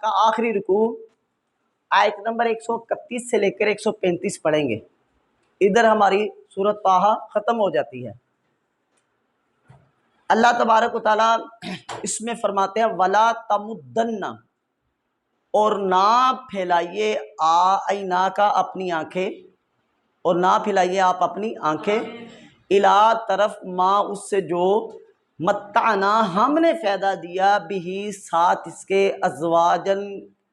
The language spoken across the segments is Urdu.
کا آخری رکوع آیت نمبر 131 سے لے کر 135 پڑھیں گے، ادھر ہماری سورۃ طٰہٰ ختم ہو جاتی ہے۔ اللہ تبارک و تعالیٰ اس میں فرماتے ہیں وَلَا تَمُدَّنَّ، اور نہ پھیلائیے آئینہ کا اپنی آنکھیں، اور نہ پھیلائیے آپ اپنی آنکھیں الا طرف ما اس سے جو متعنا ہم نے فائدہ دیا بھی ساتھ اس کے ازواجن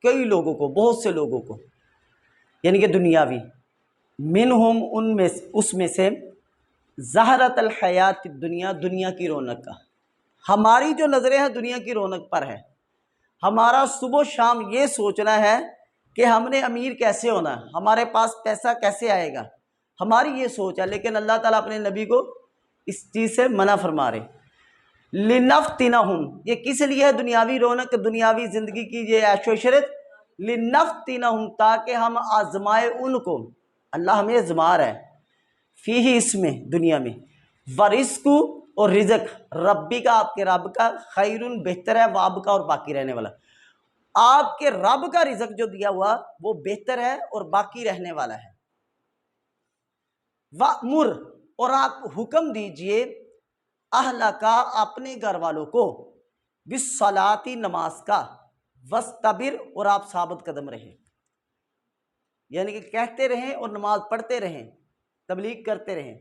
کئی لوگوں کو، بہت سے لوگوں کو، یعنی کہ دنیاوی، منہم ان میں اس میں سے زہرت الحیات الدنیا، دنیا کی رونق کا، ہماری جو نظریں ہیں دنیا کی رونق پر ہے، ہمارا صبح و شام یہ سوچنا ہے کہ ہم نے امیر کیسے ہونا ہے، ہمارے پاس پیسہ کیسے آئے گا، ہماری یہ سوچ ہے۔ لیکن اللہ تعالیٰ اپنے نبی کو اس چیز سے منع فرما رہے، لنفتنہم، یہ کس لیے ہے دنیاوی رونق، دنیاوی زندگی کی یہ عیش و عشرت، لنفتنہم، تاکہ ہم آزمائے ان کو، اللہ ہمیں آزما رہا ہے، فیہ اس میں دنیا میں، ورزق، اور رزق، ربی کا آپ کے رب کا، خیرن بہتر ہے، واب کا اور باقی رہنے والا، آپ کے رب کا رزق جو دیا ہوا وہ بہتر ہے اور باقی رہنے والا ہے۔ وَأْمُرْ، اور آپ حکم دیجئے، اہلکا، اپنے گھر والوں کو، بالصلاۃ، نماز کا، وَاسْتَبِرْ، اور آپ ثابت قدم رہیں، یعنی کہ کہتے رہیں اور نماز پڑھتے رہیں، تبلیغ کرتے رہیں،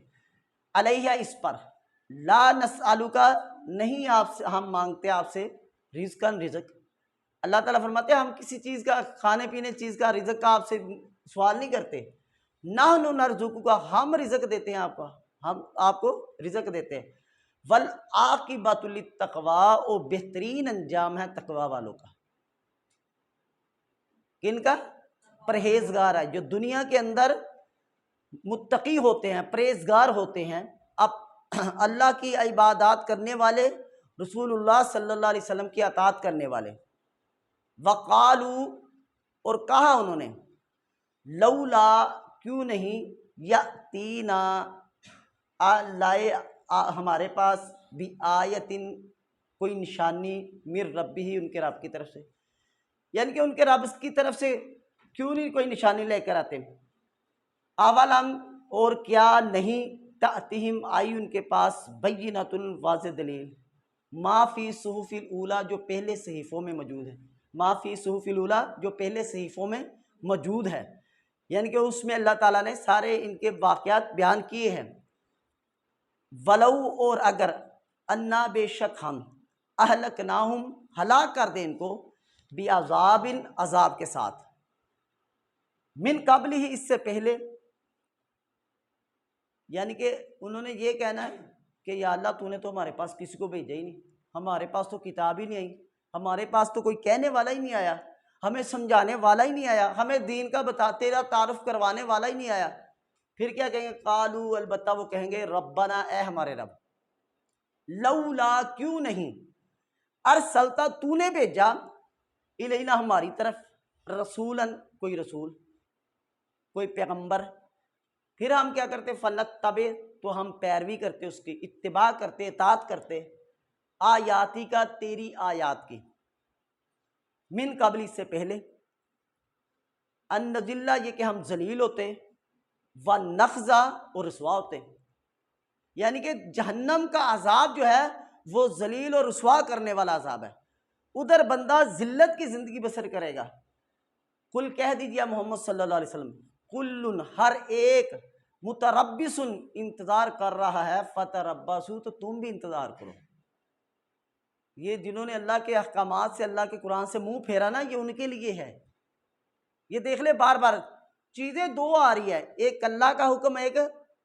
علیہ، اس پر، لا نسألک، نہیں آپ سے ہم مانگتے آپ سے، رزقاً، رزق، اللہ تعالیٰ فرماتے ہیں ہم کسی چیز کا، کھانے پینے چیز کا، رزق کا آپ سے سوال نہیں کرتے، نحن نرزقک، ہم رزق دیتے ہیں آپ کو، ہم آپ کو رزق دیتے ہیں، والعاقبۃ للتقویٰ، اور بہترین انجام ہے تقویٰ والوں کا، کن کا؟ پرہیزگار ہے، جو دنیا کے اندر متقی ہوتے ہیں، پرہیزگار ہوتے ہیں، اب اللہ کی عبادات کرنے والے، رسول اللہ صلی اللہ علیہ وسلم کی اطاعت کرنے والے، وقالو، اور کہا انہوں نے، لولا، کیوں نہیں، یاتینا، لائے ہمارے پاس، بھی آیتن، کوئی نشانی، من ربہ، ان کے رب کی طرف سے، یعنی کہ ان کے رب کی طرف سے کیوں نہیں کوئی نشانی لے کر آتے، اولم، اور کیا نہیں، تأتیہم، آئی ان کے پاس، بینۃ، واضح دلیل، ما فی صحف الاولیٰ، جو پہلے صحیفوں میں موجود ہے، ما فی صحف الاولیٰ، جو پہلے صحیفوں میں موجود ہے، یعنی کہ اس میں اللہ تعالیٰ نے سارے ان کے واقعات بیان کیے ہیں، ولو، اور اگر، انا، بے شک ہم، اہلکناہم، ہلاک کر دیں ان کو، بعذاب، عذاب کے ساتھ، من قبل ہی، اس سے پہلے، یعنی کہ انہوں نے یہ کہنا ہے کہ یا اللہ تو نے تو ہمارے پاس کسی کو بھیجا ہی نہیں، ہمارے پاس تو کتاب ہی نہیں آئی، ہمارے پاس تو کوئی کہنے والا ہی نہیں آیا، ہمیں سمجھانے والا ہی نہیں آیا، ہمیں دین کا تیرا تعارف کروانے والا ہی نہیں آیا، پھر کیا کہیں گے، قالو، البتہ وہ کہیں گے، ربنا، اے ہمارے رب، لولا، کیوں نہیں، ارسلتا، تو نے بھیجا، الینا، ہماری طرف، رسولاً، کوئی رسول، کوئی پیغمبر، پھر ہم کیا کرتے، فنتبع، تو ہم پیروی کرتے، اس کی اتباع کرتے، اطاعت کرتے، آیاتی کا، تیری آیات کی، من قبل، اس سے پہلے، ان نذل، یہ کہ ہم ذلیل ہوتے، ونخزا، اور رسوا ہوتے، یعنی کہ جہنم کا عذاب جو ہے وہ ذلیل اور رسوا کرنے والا عذاب ہے، ادھر بندہ ذلت کی زندگی بسر کرے گا، قل، کہہ دیجیے محمد صلی اللہ علیہ وسلم، کل، ہر ایک، متربص، انتظار کر رہا ہے، فتربصوا، تو تم بھی انتظار کرو، یہ جنہوں نے اللہ کے احکامات سے، اللہ کے قرآن سے منہ پھیرا نا، یہ ان کے لیے ہے، یہ دیکھ لے بار بار چیزیں دو آ رہی ہے، ایک اللہ کا حکم، ایک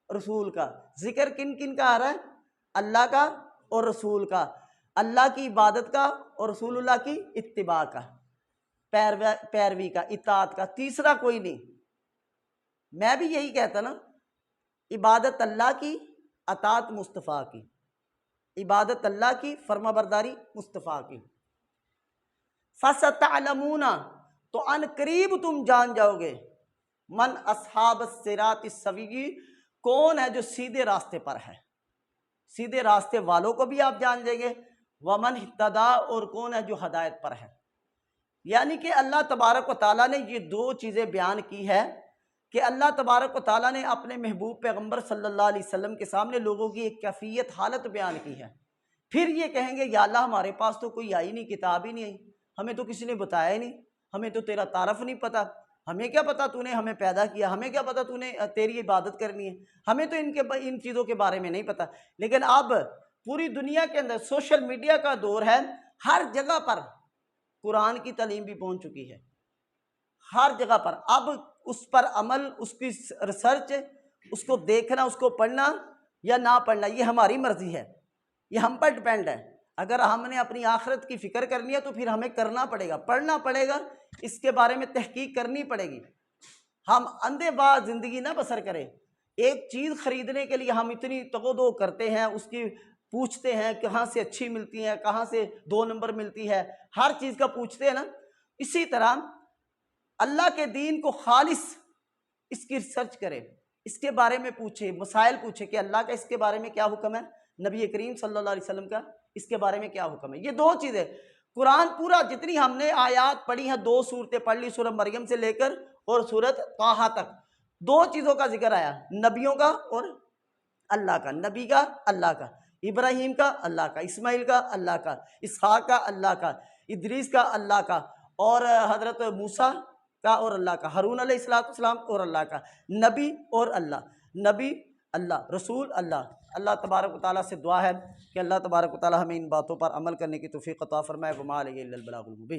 رسول کا، ذکر کن کن کا آ رہا ہے، اللہ کا اور رسول کا، اللہ کی عبادت کا اور رسول اللہ کی اتباع کا، پیروی کا، اطاعت کا، تیسرا کوئی نہیں، میں بھی یہی کہتا نا، عبادت اللہ کی، اطاعت مصطفیٰ کی، عبادت اللہ کی، فرما برداری مصطفیٰ کی، فَسَتَعْلَمُونَ، تو ان قریب تم جان جاؤ گے، من اصحاب الصراط السوی، کون ہے جو سیدھے راستے پر ہے، سیدھے راستے والوں کو بھی آپ جان جائیں گے، ومن اہتدیٰ، اور کون ہے جو ہدایت پر ہے، یعنی کہ اللہ تبارک و تعالیٰ نے یہ دو چیزیں بیان کی ہے کہ اللہ تبارک و تعالیٰ نے اپنے محبوب پیغمبر صلی اللہ علیہ وسلم کے سامنے لوگوں کی ایک کیفیت حالت بیان کی ہے. پھر یہ کہیں گے یا اللہ ہمارے پاس تو کوئی آئی نہیں، کتاب ہی نہیں آئی، ہمیں تو کسی نے بتایا ہی نہیں، ہمیں تو تیرا تعارف نہیں پتہ، ہمیں کیا پتہ تو نے ہمیں پیدا کیا، ہمیں کیا پتہ تو نے تیری عبادت کرنی ہے، ہمیں تو ان چیزوں کے بارے میں نہیں پتہ. لیکن اب پوری دنیا کے اندر سوشل میڈیا کا دور ہے، ہر جگہ پر قرآن کی تعلیم بھی پہنچ چکی ہے، ہر جگہ پر. اب اس پر عمل، اس کی ریسرچ، اس کو دیکھنا، اس کو پڑھنا یا نہ پڑھنا یہ ہماری مرضی ہے، یہ ہم پر ڈپینڈ ہے. اگر ہم نے اپنی آخرت کی فکر کرنی ہے تو پھر ہمیں کرنا پڑے گا، پڑھنا پڑے گا، اس کے بارے میں تحقیق کرنی پڑے گی. ہم اندھے باز زندگی نہ بسر کریں. ایک چیز خریدنے کے لیے ہم اتنی تگو کرتے ہیں، اس کی پوچھتے ہیں کہاں سے اچھی ملتی ہے، کہاں سے 2 نمبر ملتی ہے، ہر چیز کا پوچھتے ہیں نا. اسی طرح اللہ کے دین کو خالص اس کی ریسرچ کرے، اس کے بارے میں پوچھے، مسائل پوچھے کہ اللہ کا اس کے بارے میں کیا حکم ہے، نبی کریم صلی اللہ علیہ وسلم کا اس کے بارے میں کیا حکم ہے. یہ دو چیزیں قرآن پورا جتنی ہم نے آیات پڑھی ہیں، 2 صورتیں پڑھ لی، سورہ مریم سے لے کر اور سورۃ طٰہٰ تک، 2 چیزوں کا ذکر آیا، نبیوں کا اور اللہ کا. نبی کا اللہ کا، ابراہیم کا اللہ کا، اسماعیل کا اللہ کا، اسحاق کا اللہ کا، ادریس کا اللہ کا، اور حضرت موسیٰ کا اور اللہ کا، ہارون علیہ السلام اور اللہ کا. نبی اور اللہ، نبی اللہ، رسول اللہ. اللہ تبارک و تعالیٰ سے دعا ہے کہ اللہ تبارک و تعالیٰ ہمیں ان باتوں پر عمل کرنے کی توفیق عطا فرمائے. وما علیہ الا البلاغ المبین.